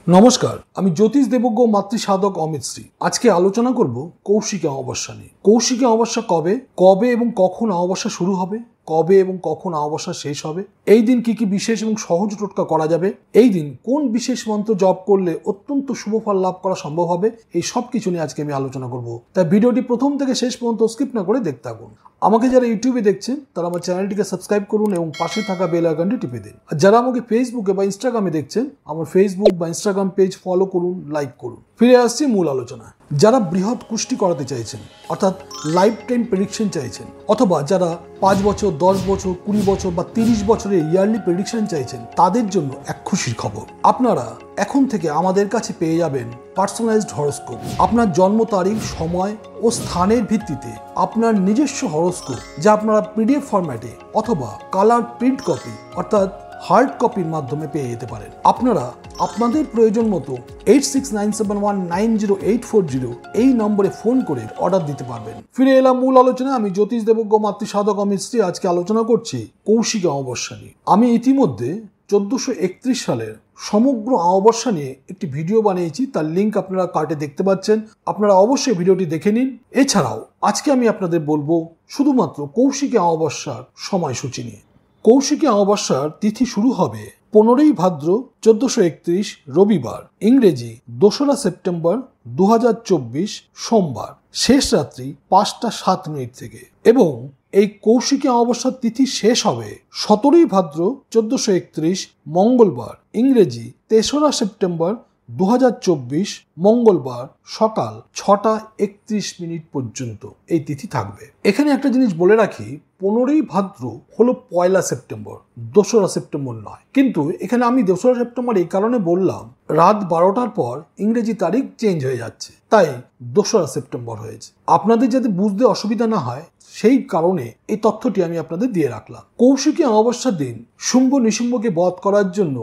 নমস্কার, আমি জ্যোতিষ দেবজ্ঞ মাতৃ সাধক অমিত শ্রী। আজকে আলোচনা করব কৌশিকী অমাবস্যা নিয়ে। কৌশিকী অমাবস্যা কবে এবং কখন অমাবস্যা শুরু হবে, কবে এবং কখন অমাবস্যা শেষ হবে, এই দিন কি কি বিশেষ এবং সহজ টোটকা করা যাবে, এই দিন কোন বিশেষ মন্ত্র জপ করলে অত্যন্ত শুভ ফল লাভ করা সম্ভব হবে, এই সব কিছু নিয়ে আজকে আমি আলোচনা করব। তাই ভিডিওটি প্রথম থেকে শেষ পর্যন্ত স্কিপ না করে দেখতে থাকুন। আমাকে যারা ইউটিউবে দেখছেন তারা আমার চ্যানেলটিকে সাবস্ক্রাইব করুন এবং পাশে থাকা বেল আইকনটি টিপে দিন। আর যারা আমাকে ফেসবুকে বা ইনস্টাগ্রামে দেখছেন, আমার ফেসবুক বা ইনস্টাগ্রাম পেজ ফলো করুন, লাইক করুন। ফিরে আসছি মূল আলোচনা। যারা বৃহৎ কুষ্টি করাতে চাইছেন, অর্থাৎ লাইফ টাইম প্রেডিকশন চাইছেন, অথবা যারা 5 বছর, 10 বছর, 20 বছর বা 30 বছরের ইয়ারলি প্রেডিকশন চাইছেন, তাদের জন্য এক খুশির খবর। আপনারা এখন থেকে আমাদের কাছে পেয়ে যাবেন পার্সোনালাইজড হরোস্কোপ। আপনার জন্ম তারিখ, সময় ও স্থানের ভিত্তিতে আপনার নিজস্ব হরোস্কোপ, যা আপনারা পিডিএফ ফরম্যাটে অথবা কালার প্রিন্ট কপি অর্থাৎ হার্ড কপির মাধ্যমে পেয়ে যেতে পারেন। আপনারা আপনাদের প্রয়োজন মতো 8697190840 এই নম্বরে ফোন করে অর্ডার দিতে পারবেন। ফিরে এলাম মূল আলোচনায়। আমি জ্যোতিষ দেবজ্ঞ মাতৃ সাধক অমিত শ্রী। আজকে আলোচনা করছি কৌশিকী অমাবস্যা নিয়ে। আমি ইতিমধ্যে 1431 সালের সমগ্র অমাবস্যা নিয়ে একটি ভিডিও বানিয়েছি, তার লিঙ্ক আপনারা কার্টে দেখতে পাচ্ছেন। আপনারা অবশ্যই ভিডিওটি দেখে নিন। এছাড়াও আজকে আমি আপনাদের বলবো শুধুমাত্র কৌশিকী অমাবস্যার সময়সূচি নিয়ে। কৌশিকী অমাবস্যার তিথি শুরু হবে 15ই ভাদ্র 1431 রবিবার, ইংরেজি 2রা সেপ্টেম্বর 2024 সোমবার, শেষ রাত্রি 5টা 7 মিনিট থেকে, এবং এই কৌশিকী অমাবস্যার তিথি শেষ হবে 17ই ভাদ্র 1431 মঙ্গলবার, ইংরেজি 3রা সেপ্টেম্বর 2024 মঙ্গলবার সকাল 6টা 31 মিনিট পর্যন্ত এই তিথি থাকবে। এখানে একটা জিনিস বলে রাখি, 15ই ভাদ্র হলো 1লা সেপ্টেম্বর, 2রা সেপ্টেম্বর নয়। কিন্তু এখানে আমি 2রা সেপ্টেম্বর এই কারণে বললাম, রাত 12টার পর ইংরেজি তারিখ চেঞ্জ হয়ে যাচ্ছে, তাই 2রা সেপ্টেম্বর হয়েছে। আপনাদের যাতে বুঝতে অসুবিধা না হয় সেই কারণে এই তথ্যটি আমি আপনাদের দিয়ে রাখলাম। কৌশিকী অমাবস্যার দিন শুম্ভ নিশুম্ভকে বধ করার জন্য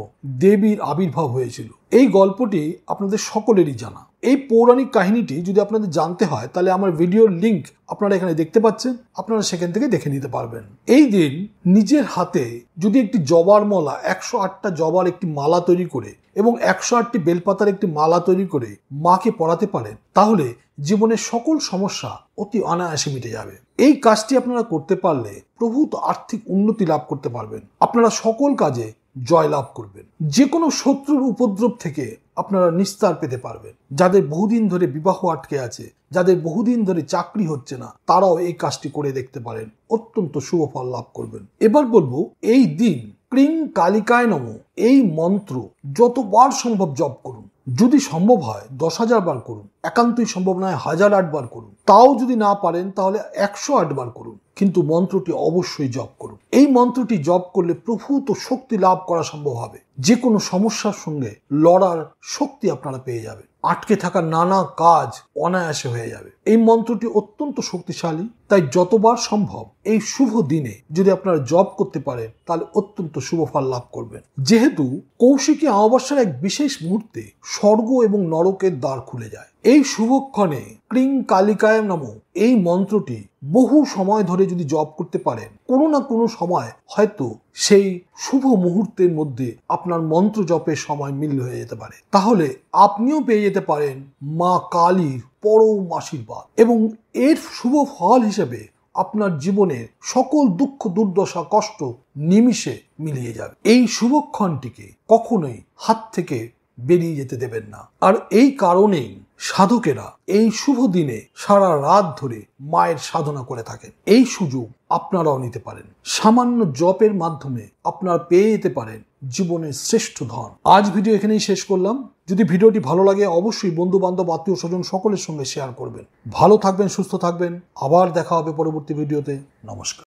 দেবীর আবির্ভাব হয়েছিল। এই গল্পটি আপনাদের সকলেরই জানা। এই পৌরাণিক কাহিনীটি যদি আপনাদের জানতে হয়, তাহলে আমার ভিডিওর লিঙ্ক আপনারা এখানে দেখতে পাচ্ছেন, আপনারা সেখান থেকে দেখে নিতে পারবেন। এই দিন নিজের হাতে যদি একটি জবার মালা, 108টা জবার একটি মালা তৈরি করে এবং 108টি বেলপাতার একটি মালা তৈরি করে মাকে পরাতে পারেন, তাহলে জীবনের সকল সমস্যা অতি অনায়াসে মিটে যাবে। এই কাজটি আপনারা করতে পারলে প্রভূত আর্থিক উন্নতি লাভ করতে পারবেন। আপনারা সকল কাজে জয়লাভ করবেন। যে কোনো শত্রুর উপদ্রব থেকে আপনারা নিস্তার পেতে পারবেন। যাদের বহুদিন ধরে বিবাহ আটকে আছে, যাদের বহুদিন ধরে চাকরি হচ্ছে না, তারাও এই কাজটি করে দেখতে পারেন, অত্যন্ত শুভ ফল লাভ করবেন। এবার বলবো, এই দিন ক্রিং কালিকায় নমঃ এই মন্ত্র যতবার সম্ভব জপ করুন। যদি সম্ভব হয় 10,000 বার করুন, একান্তই সম্ভব নয় 1008 বার করুন, তাও যদি না পারেন তাহলে 108 বার করুন, কিন্তু মন্ত্রটি অবশ্যই জপ করুন। এই মন্ত্রটি জপ করলে প্রভূত শক্তি লাভ করা সম্ভব হবে। যে কোনো সমস্যার সঙ্গে লড়ার শক্তি আপনারা পেয়ে যাবেন। আটকে থাকা নানা কাজ অনায়াসে হয়ে যাবে। এই মন্ত্রটি অত্যন্ত শক্তিশালী, তাই যতবার সম্ভব এই শুভ দিনে যদি আপনারা জপ করতে পারেন, তাহলে অত্যন্ত শুভ ফল লাভ করবেন। যেহেতু কৌশিকী অমাবস্যার এক বিশেষ মুহূর্তে স্বর্গ এবং নরকের দ্বার খুলে যায়, এই শুভক্ষণে ক্রিং কালিকায় নমঃ এই মন্ত্রটি বহু সময় ধরে যদি জপ করতে পারেন, কোনো না কোনো সময় হয়তো সেই শুভ মুহূর্তের মধ্যে আপনার মন্ত্র জপের সময় মিল হয়ে যেতে পারে। তাহলে আপনিও পেয়ে যেতে পারেন মা কালীর পরম আশীর্বাদ, এবং এর শুভ ফল হিসেবে আপনার জীবনের সকল দুঃখ, দুর্দশা, কষ্ট নিমিষে মিলিয়ে যাবে। এই শুভক্ষণটিকে কখনোই হাত থেকে বেরিয়ে যেতে দেবেন না। আর এই কারণেই সাধকেরা এই শুভ দিনে সারা রাত ধরে মায়ের সাধনা করে থাকেন। এই সুযোগ আপনারাও নিতে পারেন। সামান্য জপের মাধ্যমে আপনারা পেয়ে যেতে পারেন জীবনের শ্রেষ্ঠ ধন। আজ ভিডিও এখানেই শেষ করলাম। যদি ভিডিওটি ভালো লাগে অবশ্যই বন্ধু বান্ধব, আত্মীয় স্বজন সকলের সঙ্গে শেয়ার করবেন। ভালো থাকবেন, সুস্থ থাকবেন। আবার দেখা হবে পরবর্তী ভিডিওতে। নমস্কার।